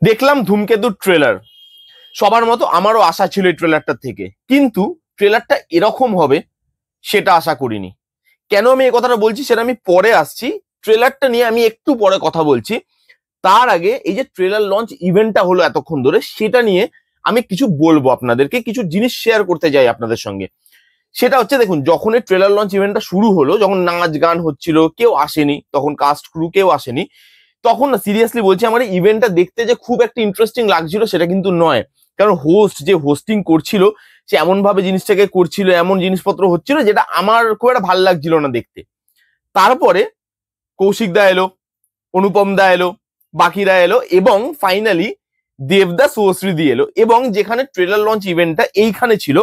দেখলাম ধূমকেতুর ট্রেলার। সবার মতো আমারও আশা ছিল এই ট্রেলারটা থেকে, কিন্তু ট্রেলারটা এরকম হবে সেটা আশা করিনি। কেন আমি এই কথাটা বলছি সেটা আমি পরে আসছি। ট্রেলারটা নিয়ে আমি একটু পরে কথা বলছি। তার আগে এই যে ট্রেলার লঞ্চ ইভেন্টটা হলো এতক্ষণ ধরে, সেটা নিয়ে আমি কিছু বলবো, আপনাদেরকে কিছু জিনিস শেয়ার করতে চাই আপনাদের সঙ্গে। সেটা হচ্ছে, দেখুন, যখন এই ট্রেলার লঞ্চ ইভেন্টটা শুরু হলো, যখন নাচ গান হচ্ছিল, কেউ আসেনি, তখন কাস্ট ক্রু কেউ আসেনি, তখন না সিরিয়াসলি বলছি, আমার এই ইভেন্টটা দেখতে যে খুব একটা ইন্টারেস্টিং লাগছিল সেটা কিন্তু নয়। কারণ হোস্ট যে হোস্টিং করছিল সে এমন ভাবে জিনিসটাকে করছিল, এমন জিনিসপত্র হচ্ছিল যেটা আমার খুব একটা ভালো লাগছিল না দেখতে। তারপরে কৌশিক দা এলো, অনুপম দা এলো, বাকিরা এলো, এবং ফাইনালি দেবদা শুভশ্রীদি এলো, এবং যেখানে ট্রেলার লঞ্চ ইভেন্টটা এইখানে ছিল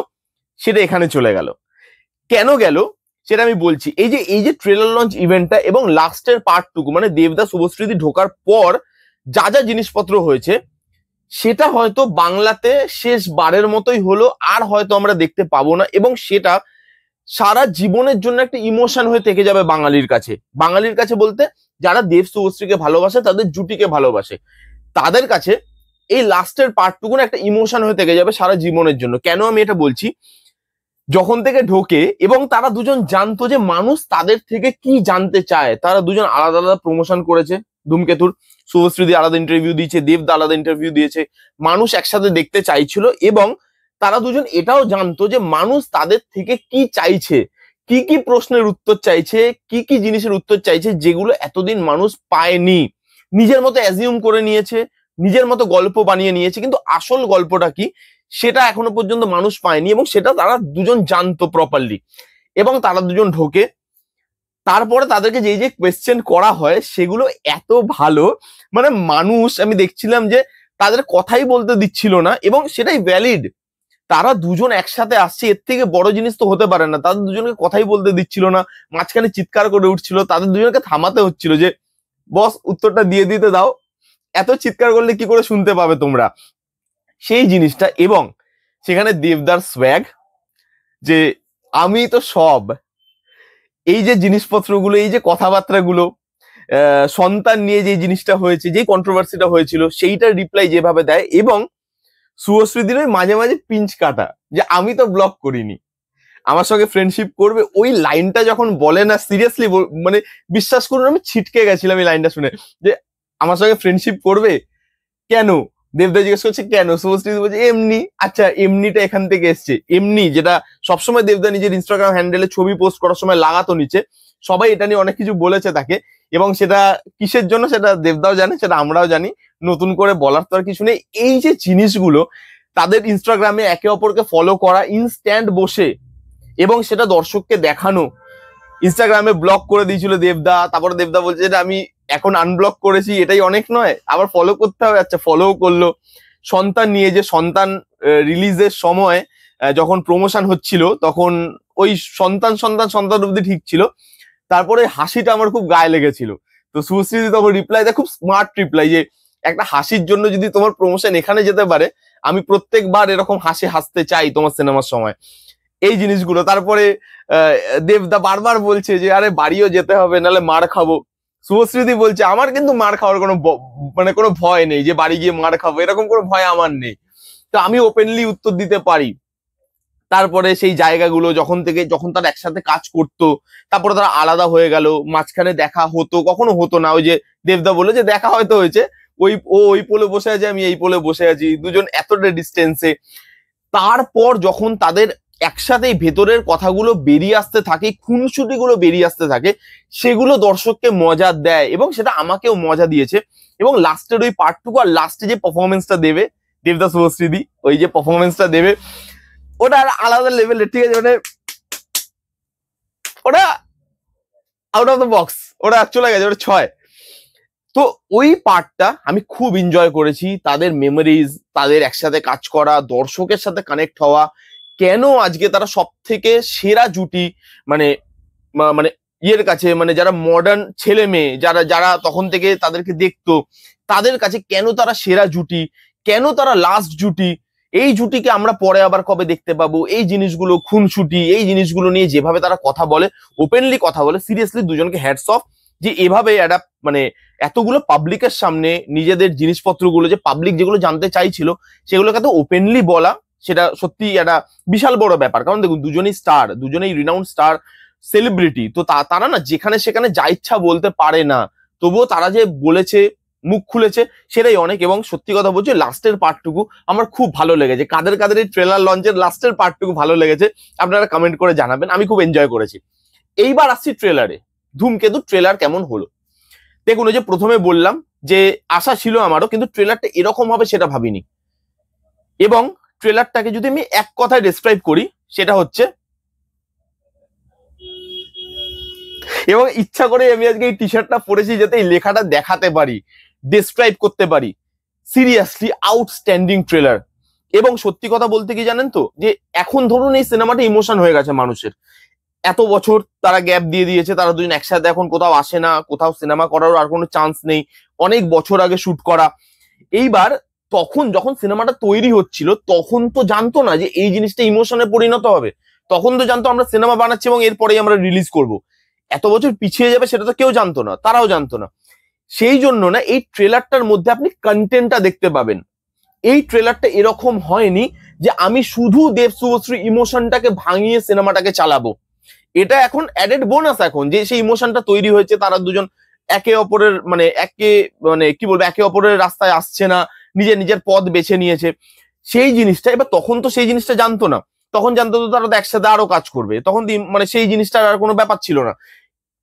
সেটা এখানে চলে গেল। কেন গেল সেটা আমি বলছি। এই যে ট্রেলার লঞ্চ ইভেন্টটা এবং লাস্টের পার্টটুকু, মানে দেবদা শুভশ্রীদি ঢোকার পর যা যা জিনিসপত্র হয়েছে, সেটা হয়তো বাংলাতে শেষবারের মতোই হলো, আর হয়তো আমরা দেখতে পাবো না, এবং সেটা সারা জীবনের জন্য একটা ইমোশন হয়ে থেকে যাবে বাঙালির কাছে। বাঙালির কাছে বলতে যারা দেব শুভশ্রীকে ভালোবাসে, তাদের জুটিকে ভালোবাসে, তাদের কাছে এই লাস্টের পার্টটুকু একটা ইমোশন হয়ে থেকে যাবে সারা জীবনের জন্য। কেন আমি এটা বলছি, যখন থেকে ঢোকে এবং তারা দুজন জানতো যে মানুষ তাদের থেকে কি জানতে চায়, তারা দুজন আলাদা আলাদা প্রমোশন করেছে। ধূমকেতুর শুভশ্রীদি আলাদা ইন্টারভিউ দিয়েছে, দেবদা আলাদা ইন্টারভিউ দিয়েছে, মানুষ একসাথে দেখতে চাইছিল, এবং তারা দুজন এটাও জানতো যে মানুষ তাদের থেকে কি চাইছে, কি কি প্রশ্নের উত্তর চাইছে, কি কি জিনিসের উত্তর চাইছে, যেগুলো এতদিন মানুষ পায়নি। নিজের মতো অ্যাজিউম করে নিয়েছে, নিজের মতো গল্প বানিয়ে নিয়েছে, কিন্তু আসল গল্পটা কি সেটা এখনো পর্যন্ত মানুষ পায়নি, এবং সেটা তারা দুজন জানতো প্রপারলি। এবং তারা দুজন ঢোকে, তারপরে তাদেরকে যে যে কোয়েশ্চেন করা হয় সেগুলো এত ভালো, মানে মানুষ, আমি দেখছিলাম যে তাদের কথাই বলতে দিচ্ছিল না, এবং সেটাই ভ্যালিড। তারা দুজন একসাথে আসছে, এর থেকে বড় জিনিস তো হতে পারে না। তাদের দুজনকে কথাই বলতে দিচ্ছিল না, মাঝখানে চিৎকার করে উঠছিল, তাদের দুজনকে থামাতে হচ্ছিল যে বস উত্তরটা দিয়ে দিতে দাও, এত চিৎকার করলে কি করে শুনতে পাবে তোমরা, সেই জিনিসটা। এবং সেখানে দেবদার সোয়াগ, যে আমি তো সব, এই যে জিনিসপত্রগুলো, এই যে কথাবার্তাগুলো, সন্তান নিয়ে যে জিনিসটা হয়েছে, যে কন্ট্রোভার্সিটা হয়েছিল, সেইটার রিপ্লাই যেভাবে দেয়, এবং শুভশ্রীদির ওই মাঝে মাঝে পিঞ্চ কাটা, যে আমি তো ব্লক করিনি, আমার সঙ্গে ফ্রেন্ডশিপ করবে, ওই লাইনটা যখন বলে না, সিরিয়াসলি মানে বিশ্বাস করুন আমি ছিটকে গেছিলাম এই লাইনটা শুনে, যে আমার সঙ্গে ফ্রেন্ডশিপ করবে কেন? দেবদা জিজ্ঞেস করছে কেন, শুভশ্রী বলছে এমনি। আচ্ছা, এমনিটা এখান থেকে এসছে, এমনি যেটা সবসময় দেবদা নিজের ইনস্টাগ্রাম হ্যান্ডেলে ছবি পোস্ট করার সময় লাগাতো নিচে, সবাই এটা নিয়ে অনেক কিছু বলেছে তাকে, এবং সেটা কিসের জন্য সেটা দেবদাও জানে, সেটা আমরাও জানি, নতুন করে বলার তো আর কিছু নেই। এই যে জিনিসগুলো, তাদের ইনস্টাগ্রামে একে অপরকে ফলো করা ইনস্ট্যান্ট বসে, এবং সেটা দর্শককে দেখানো। ইনস্টাগ্রামে ব্লক করে দিয়েছিল দেবদা, তারপরে দেবদা বলছে যে আমি এখন আনব্লক করেছি, এটাই অনেক নয়, আবার ফলো করতে হবে। আচ্ছা, ফলো করলো। সন্তান নিয়ে, যে সন্তান রিলিজের সময় যখন প্রমোশন হচ্ছিল, তখন ওই সন্তান সন্তান সন্তান অব্দি ঠিক ছিল, তারপরে হাসিটা আমার খুব গায়ে লেগেছিল। তো সুশ্রী তখন রিপ্লাই দেয়, খুব স্মার্ট রিপ্লাই, যে একটা হাসির জন্য যদি তোমার প্রমোশন এখানে যেতে পারে, আমি প্রত্যেকবার এরকম হাসি হাসতে চাই তোমার সিনেমার সময়, এই জিনিসগুলো। তারপরে দেবদা বারবার বলছে যে আরে বাড়িও যেতে হবে, নাহলে মার খাবো। শুভশ্রীদি বলছে আমার কিন্তু মার খাওয়ার কোনো মানে কোনো ভয় নেই, যে বাড়ি গিয়ে মার খাবো এরকম কোনো ভয় আমার নেই, তো আমি ওপেনলি উত্তর দিতে পারি। তারপরে সেই জায়গাগুলো যখন তারা একসাথে কাজ করতো, তারপরে তারা আলাদা হয়ে গেল, মাঝখানে দেখা হতো কখনো হতো না, ওই যে দেবদা বললো যে দেখা হয়তো হয়েছে, ওই পোলে বসে আছে, আমি এই পোলে বসে আছি, দুজন এতটা ডিস্টেন্সে। তারপর যখন তাদের একসাথে ভেতরের কথাগুলো বেরিয়ে আসতে থাকে, খুনসুটি গুলো বেরিয়ে আসতে থাকে, সেগুলো দর্শককে মজা দেয়, এবং সেটা আমাকেও মজা দিয়েছে। এবং লাস্টের ওই পার্টটুকু, আর লাস্টে যে পারফরমেন্সটা দেবে দেবদা শুভশ্রীদি, ওই যে পারফরমেন্সটা দেবে, ওটা আলাদা লেভেলের, ঠিক আছে, মানে ওটা আউট অফ দ্য বক্স, ওটা চলে গেছে, ওটা 6। তো ওই পার্টটা আমি খুব এনজয় করেছি, তাদের মেমোরিজ, তাদের একসাথে কাজ করা, দর্শকের সাথে কানেক্ট হওয়া, কেন আজকে তারা সব থেকে সেরা জুটি, মানে মানে ইয়ের কাছে, মানে যারা মডার্ন ছেলে মেয়ে, যারা যারা তখন থেকে তাদেরকে দেখতো, তাদের কাছে কেন তারা সেরা জুটি, কেন তারা লাস্ট জুটি, এই জুটিকে আমরা পরে আবার কবে দেখতে পাবো, এই জিনিসগুলো, খুনসুটি, এই জিনিসগুলো নিয়ে যেভাবে তারা কথা বলে, ওপেনলি কথা বলে, সিরিয়াসলি দুজনকে হ্যাটস অফ, যে এভাবে একটা মানে এতগুলো পাবলিকের সামনে নিজেদের জিনিসপত্রগুলো যে পাবলিক যেগুলো জানতে চাইছিল সেগুলোকে এত ওপেনলি বলা, সেটা সত্যি একটা বিশাল বড় ব্যাপার। কারণ দেখুন দুজনেই স্টার, দুজনেই রিনাউন্ড স্টার সেলিব্রিটি, তো তারা না যেখানে সেখানে যা ইচ্ছা বলতে পারে না, তবুও তারা যে বলেছে, মুখ খুলেছে, সেটাই অনেক। এবং সত্যি কথা বলছি, লাস্টের পার্টটুকু আমার খুব ভালো লেগেছে। কাদের কাদের এই ট্রেলার লঞ্চের লাস্টের পার্টটুকু ভালো লেগেছে আপনারা কমেন্ট করে জানাবেন, আমি খুব এনজয় করেছি। এইবার আসছি ট্রেলারে, ধূমকেতু ট্রেলার কেমন হলো। দেখুন, ওই যে প্রথমে বললাম যে আশা ছিল আমারও, কিন্তু ট্রেলারটা এরকম হবে সেটা ভাবিনি। এবং ট্রেলারটাকে যদি আমি এক কথায় ডেসক্রাইব করি, সেটা হচ্ছে, এবং ইচ্ছা করে আমি আজকে এই টি শার্টটা পরেছি যাতে এই লেখাটা দেখাতে পারি, ডেসক্রাইব করতে পারি, সিরিয়াসলি আউটস্ট্যান্ডিং ট্রেলার। এবং সত্যি কথা বলতে কি জানেন তো, যে এখন ধরুন এই সিনেমাটা ইমোশন হয়ে গেছে মানুষের। এত বছর তারা গ্যাপ দিয়ে দিয়েছে, তারা দুজন একসাথে এখন কোথাও আসে না, কোথাও সিনেমা করার আর কোনো চান্স নেই, অনেক বছর আগে শুট করা। এইবার তখন যখন সিনেমাটা তৈরি হচ্ছিল তখন তো জানতো না যে এই জিনিসটা ইমোশনে পরিণত হবে। তখন তো জানতো আমরা সিনেমা বানাচ্ছি এবং এরপরেই আমরা রিলিজ করব। এত বছর পিছিয়ে যাবে সেটা তো কেউ জানতো না, তারাও জানতো না। সেই জন্য না এই ট্রেলারটার মধ্যে আপনি কন্টেন্টটা দেখতে পাবেন। এই ট্রেলারটা এরকম হয়নি যে আমি শুধু দেব শুভশ্রী ইমোশনটাকে ভাঙিয়ে সিনেমাটাকে চালাবো। এটা এখন অ্যাডেড বোনাস, এখন যে সেই ইমোশনটা তৈরি হয়েছে, তারা দুজন একে অপরের কি বলবো, একে অপরের রাস্তায় আসছে না, নিজের নিজের পথ বেছে নিয়েছে, সেই জিনিসটা। এবার তখন তো সেই জিনিসটা জানতো না, তখন জানতো তো তারা তো একসাথে আরো কাজ করবে, তখন সেই জিনিসটার আর কোনো ব্যাপার ছিল না।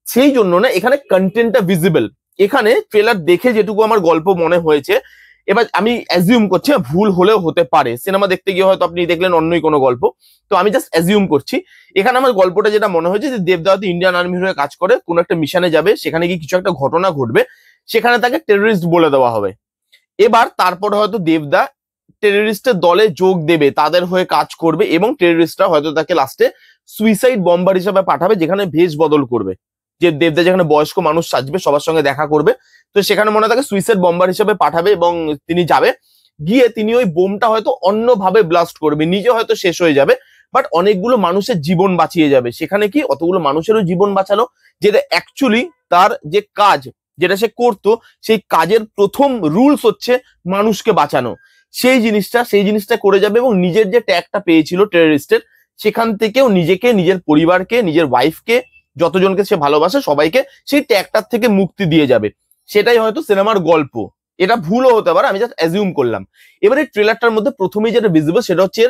সেই জন্য না এখানে কন্টেন্টটা ভিজিবল। এখানে ট্রেলার দেখে যেটুকু আমার গল্প মনে হয়েছে, এবার আমি অ্যাজিউম করছি, ভুল হলেও হতে পারে, সিনেমা দেখতে গিয়ে হয়তো আপনি দেখলেন অন্যই কোনো গল্প, তো আমি জাস্ট অ্যাজিউম করছি। এখানে আমার গল্পটা যেটা মনে হয়েছে যে দেবদা হয়তো ইন্ডিয়ান আর্মির হয়ে কাজ করে, কোনো একটা মিশনে যাবে, সেখানে গিয়ে কিছু একটা ঘটনা ঘটবে, সেখানে তাকে টেররিস্ট বলে দেওয়া হবে। এবার তারপরে হয়তো দেবদা টেররিস্টের দলে যোগ দেবে, তাদের হয়ে কাজ করবে, এবং টেররিস্টরা হয়তো তাকে লাস্টে সুইসাইড বম্বার হিসাবে পাঠাবে, যেখানে ভেষ বদল করবে। যে দেবদা যেখানে বয়স্ক মানুষ সাজবে, সবার সঙ্গে দেখা করবে, তো সেখানে মনে হয় তাকে সুইসাইড বম্বার হিসাবে পাঠাবে, এবং তিনি যাবে, গিয়ে তিনি ওই বোমটা হয়তো অন্যভাবে ব্লাস্ট করবে, নিজে হয়তো শেষ হয়ে যাবে, বাট অনেকগুলো মানুষের জীবন বাঁচিয়ে যাবে। সেখানে কি অতগুলো মানুষেরও জীবন বাঁচালো, যেটা অ্যাকচুয়ালি তার যে কাজ, যেটা সে করতো, সেই কাজের প্রথম রুলস হচ্ছে মানুষকে বাঁচানো। সেই জিনিসটা করে যাবে, এবং নিজের যে ট্যাগটা পেয়েছিল টেররিস্টের, সেখান থেকেও নিজেকে, নিজের পরিবারকে, নিজের ওয়াইফকে, যতজনকে সে ভালোবাসে সবাইকে সেই ট্যাগটার থেকে মুক্তি দিয়ে যাবে। সেটাই হয়তো সিনেমার গল্প। এটা ভুলও হতে পারে, আমি জাস্ট অ্যাজিউম করলাম। এবারে ট্রেলারটার মধ্যে প্রথমেই যেটা ভিজিবল সেটা হচ্ছে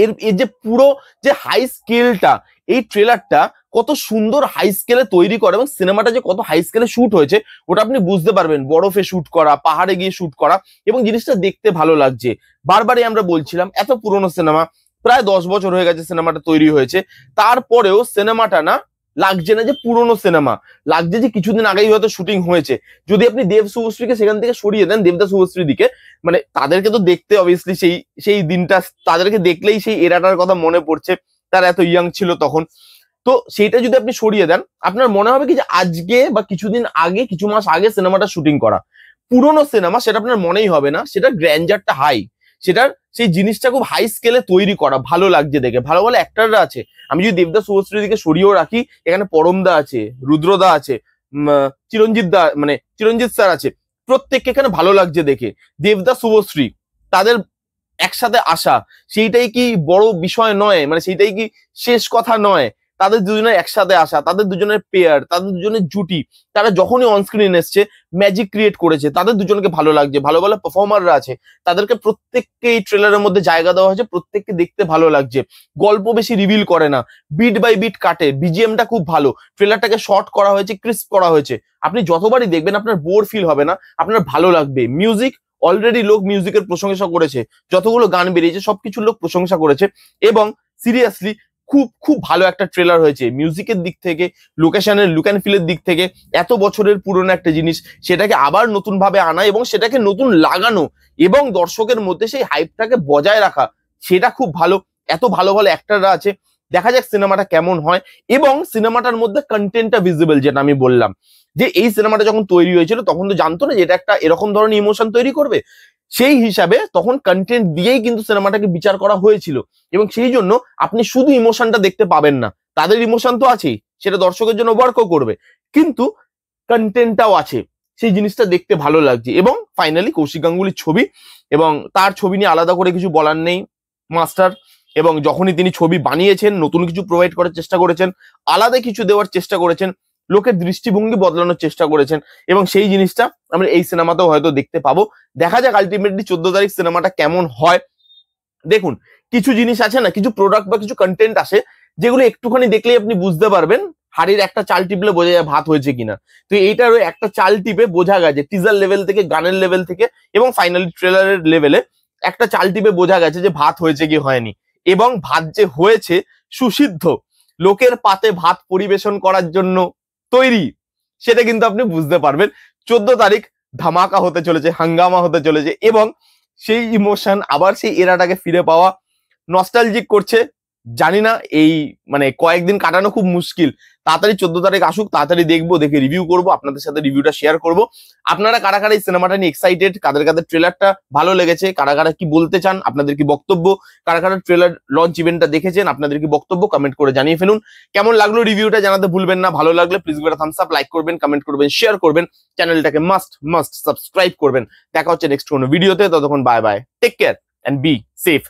এর যে পুরো যে হাই স্কেলটা, এই ট্রেলারটা কত সুন্দর হাই স্কেলে তৈরি করে, এবং সিনেমাটা যে কত হাই স্কেলে শুট হয়েছে ওটা আপনি বুঝতে পারবেন। বরফে শুট করা, পাহাড়ে গিয়ে শুট করা, এবং জিনিসটা দেখতে ভালো লাগছে। বারবারই আমরা বলছিলাম এত পুরোনো সিনেমা, প্রায় 10 বছর হয়ে গেছে সিনেমাটা তৈরি হয়েছে, তারপরেও সিনেমাটা না লাগছে না যে পুরোনো সিনেমা, লাগছে যে কিছুদিন আগেই হয়তো শুটিং হয়েছে। যদি আপনি দেব শুভশ্রীকে সেখান থেকে সরিয়ে দেন, দেবদা শুভশ্রীর দিকে, তাদেরকে তো দেখতে অবভিয়াসলি সেই দিনটা, তাদেরকে দেখলেই সেই এরাটার কথা মনে পড়ছে, তারা এত ইয়াং ছিল তখন। তো সেইটা যদি আপনি সরিয়ে দেন, আপনার মনে হবে কি যে আজকে বা কিছুদিন আগে, কিছু মাস আগে সিনেমাটা শুটিং করা। পুরোনো সিনেমা, সেটা আপনার মনেই হবে না, সেটা গ্র্যান্ডারটা হাই, সেটার সেই জিনিসটা খুব হাই স্কেলে তৈরি করা, ভালো লাগছে দেখে। ভালো ভালো অ্যাক্টাররা আছে, আমি যদি দেবদা শুভশ্রীর দিকে সরিয়েও রাখি, এখানে পরমদা আছে, রুদ্রদা আছে, চিরঞ্জিত স্যার আছে, প্রত্যেককে এখানে ভালো লাগছে দেখে। দেবদা শুভশ্রী তাদের একসাথে আসা, সেইটাই কি বড় বিষয় নয়, সেইটাই কি শেষ কথা নয়? তাদের দুজনের একসাথে আসা, তাদের দুজনের পেয়ার, তাদের দুজনের জুটি, তারা যখনই অনস্ক্রিন এসছে ম্যাজিক ক্রিয়েট করেছে, তাদের দুজনকে ভালো লাগছে। ভালো ভালো পারফর্মাররা আছে, তাদেরকে প্রত্যেককে এই ট্রেলারের মধ্যে জায়গা দেওয়া হয়েছে, প্রত্যেককে দেখতে ভালো লাগছে। গল্প বেশি রিভিল করে না, বিট বাই বিট কাটে, বিজিএমটা খুব ভালো, ট্রেলারটাকে শর্ট করা হয়েছে, ক্রিস্প করা হয়েছে। আপনি যতবারই দেখবেন আপনার বোর ফিল হবে না, আপনার ভালো লাগবে। মিউজিক, অলরেডি লোক মিউজিকের প্রশংসা করেছে, যতগুলো গান বেরিয়েছে সবকিছু লোক প্রশংসা করেছে, এবং সিরিয়াসলি খুব খুব ভালো একটা ট্রেলার হয়েছে। মিউজিকের দিক থেকে, লোকেশনের লুক অ্যান্ড ফিলের দিক থেকে, এত বছরের পুরনো একটা জিনিস সেটাকে আবার নতুন ভাবে আনা, এবং সেটাকে নতুন লাগানো, এবং দর্শকের মধ্যে সেই হাইপটাকে বজায় রাখা, সেটা খুব ভালো। এত ভালো ভালো অ্যাক্টাররা আছে, দেখা যাক সিনেমাটা কেমন হয়। এবং সিনেমাটার মধ্যে কন্টেন্টটা ভিজিবল, যেটা আমি বললাম, যে এই সিনেমাটা যখন তৈরি হয়েছিল তখন তো জানতো না যে এটা একটা এরকম ধরনের ইমোশন তৈরি করবে। সেই হিসাবে তখন কন্টেন্ট দিয়েই কিন্তু সিনেমাটাকে বিচার করা হয়েছিল, এবং সেই জন্য আপনি শুধু ইমোশনটা দেখতে পাবেন না, তাদের ইমোশন তো আছেই, সেটা দর্শকের জন্য ওয়ার্কও করবে, কিন্তু কন্টেন্টটাও আছে, সেই জিনিসটা দেখতে ভালো লাগছে। এবং ফাইনালি কৌশিক গাঙ্গুলির ছবি, এবং তার ছবি নিয়ে আলাদা করে কিছু বলার নেই মাস্টার। এবং যখনই তিনি ছবি বানিয়েছেন, নতুন কিছু প্রোভাইড করার চেষ্টা করেছেন, আলাদা কিছু দেওয়ার চেষ্টা করেছেন, লোকের দৃষ্টিভঙ্গি বদলানোর চেষ্টা করেছেন, এবং সেই জিনিসটা আমরা এই সিনেমাতেও হয়তো দেখতে পাবো। দেখা যাক আলটিমেটলি 14 তারিখ সিনেমাটা কেমন হয়। দেখুন, কিছু জিনিস আছে না, কিছু প্রোডাক্ট বা কিছু কন্টেন্ট আসে যেগুলো একটুখানি দেখলেই আপনি বুঝতে পারবেন হাড়ির একটা চাল টিপলে বোঝা যায় ভাত হয়েছে কিনা। তো এইটারও একটা চাল টিপে বোঝা গেছে, টিজার লেভেল থেকে, গানের লেভেল থেকে, এবং ফাইনালি ট্রেলারের লেভেলে একটা চাল টিপে বোঝা গেছে যে ভাত হয়েছে কি হয়নি। এবং ভাত যে হয়েছে সুসিদ্ধ, লোকের পাতে ভাত পরিবেশন করার জন্য তৈরি, সেটা কিন্তু আপনি বুঝতে পারবেন। 14 তারিখ ধামাকা হতে চলেছে, হাঙ্গামা হতে চলেছে, এবং সেই ইমোশন আবার সেই এরাটাকে ফিরে পাওয়া নস্টালজিক করছে। জানি না, এই মানে কয়েকদিন কাটানো খুব মুশকিল। তাড়াতাড়ি 14 তারিখ আসুক, তাড়াতাড়ি দেখবো, দেখে রিভিউ করবো, আপনাদের সাথে রিভিউটা শেয়ার করবো। আপনারা কারা কারা এই সিনেমাটা নিয়ে এক্সাইটেড, কাদের কাদের ট্রেলারটা ভালো লেগেছে, কারা কারা কি বলতে চান, আপনাদের কি বক্তব্য, কারা কারা ট্রেলার লঞ্চ ইভেন্টটা দেখেছেন, আপনাদের কি বক্তব্য, কমেন্ট করে জানিয়ে ফেলুন। কেমন লাগলো রিভিউটা জানাতে ভুলবেন না। ভালো লাগলে প্লিজ একটা থামস আপ, লাইক করবেন, কমেন্ট করবেন, শেয়ার করবেন, চ্যানেলটাকে মাস্ট সাবস্ক্রাইব করবেন। দেখা হচ্ছে নেক্সট কোনো ভিডিওতে, ততক্ষণ bye bye, take care and be safe.